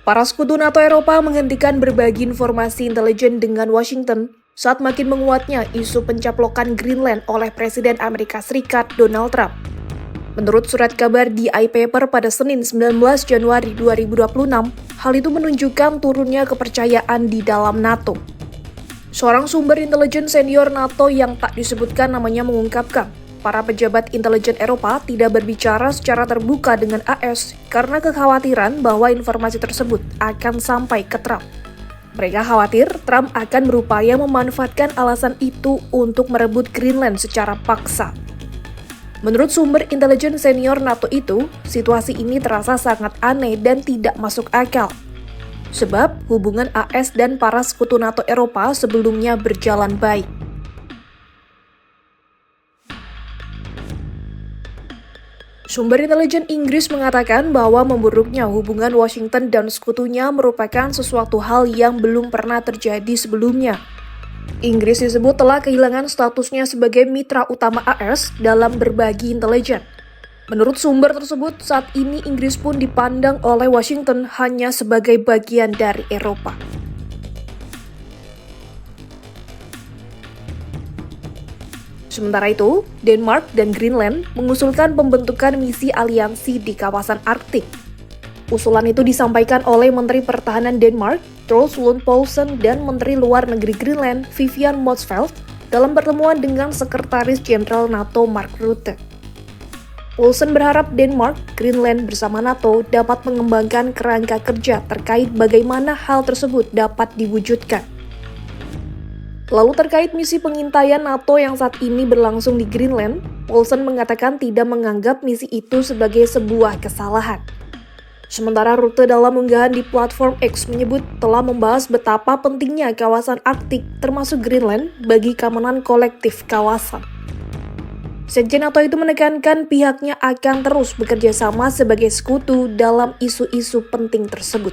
Para sekutu NATO Eropa menghentikan berbagi informasi intelijen dengan Washington saat makin menguatnya isu pencaplokan Greenland oleh Presiden Amerika Serikat Donald Trump. Menurut surat kabar di iPaper pada Senin 19 Januari 2026, hal itu menunjukkan turunnya kepercayaan di dalam NATO. Seorang sumber intelijen senior NATO yang tak disebutkan namanya mengungkapkan, para pejabat intelijen Eropa tidak berbicara secara terbuka dengan AS karena kekhawatiran bahwa informasi tersebut akan sampai ke Trump. Mereka khawatir Trump akan berupaya memanfaatkan alasan itu untuk merebut Greenland secara paksa. Menurut sumber intelijen senior NATO itu, situasi ini terasa sangat aneh dan tidak masuk akal. Sebab hubungan AS dan para sekutu NATO Eropa sebelumnya berjalan baik. Sumber intelijen Inggris mengatakan bahwa memburuknya hubungan Washington dan sekutunya merupakan sesuatu hal yang belum pernah terjadi sebelumnya. Inggris disebut telah kehilangan statusnya sebagai mitra utama AS dalam berbagi intelijen. Menurut sumber tersebut, saat ini Inggris pun dipandang oleh Washington hanya sebagai bagian dari Eropa. Sementara itu, Denmark dan Greenland mengusulkan pembentukan misi aliansi di kawasan Arktik. Usulan itu disampaikan oleh Menteri Pertahanan Denmark, Troels Lund Poulsen, dan Menteri Luar Negeri Greenland, Vivian Motzfeldt, dalam pertemuan dengan Sekretaris Jenderal NATO Mark Rutte. Poulsen berharap Denmark, Greenland bersama NATO dapat mengembangkan kerangka kerja terkait bagaimana hal tersebut dapat diwujudkan. Lalu terkait misi pengintaian NATO yang saat ini berlangsung di Greenland, Poulsen mengatakan tidak menganggap misi itu sebagai sebuah kesalahan. Sementara Rutte dalam unggahan di platform X menyebut telah membahas betapa pentingnya kawasan Arktik termasuk Greenland bagi keamanan kolektif kawasan. Sekjen NATO itu menekankan pihaknya akan terus bekerja sama sebagai sekutu dalam isu-isu penting tersebut.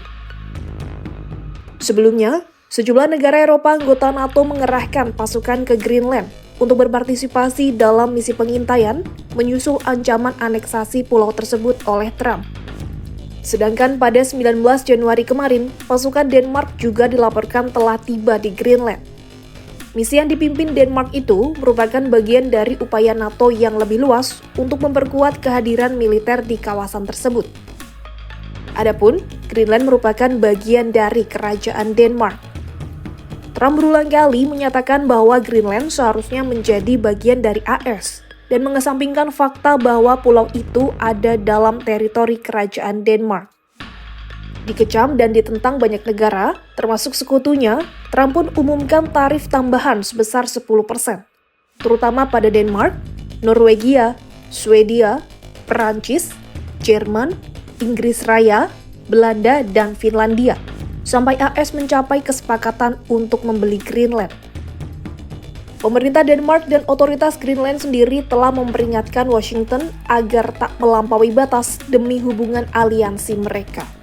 Sebelumnya, sejumlah negara Eropa anggota NATO mengerahkan pasukan ke Greenland untuk berpartisipasi dalam misi pengintaian menyusul ancaman aneksasi pulau tersebut oleh Trump. Sedangkan pada 19 Januari kemarin, pasukan Denmark juga dilaporkan telah tiba di Greenland. Misi yang dipimpin Denmark itu merupakan bagian dari upaya NATO yang lebih luas untuk memperkuat kehadiran militer di kawasan tersebut. Adapun, Greenland merupakan bagian dari kerajaan Denmark. Trump berulang kali menyatakan bahwa Greenland seharusnya menjadi bagian dari AS dan mengesampingkan fakta bahwa pulau itu ada dalam teritori kerajaan Denmark. Dikecam dan ditentang banyak negara, termasuk sekutunya, Trump pun umumkan tarif tambahan sebesar 10%, terutama pada Denmark, Norwegia, Swedia, Perancis, Jerman, Inggris Raya, Belanda, dan Finlandia, sampai AS mencapai kesepakatan untuk membeli Greenland. Pemerintah Denmark dan otoritas Greenland sendiri telah memperingatkan Washington agar tak melampaui batas demi hubungan aliansi mereka.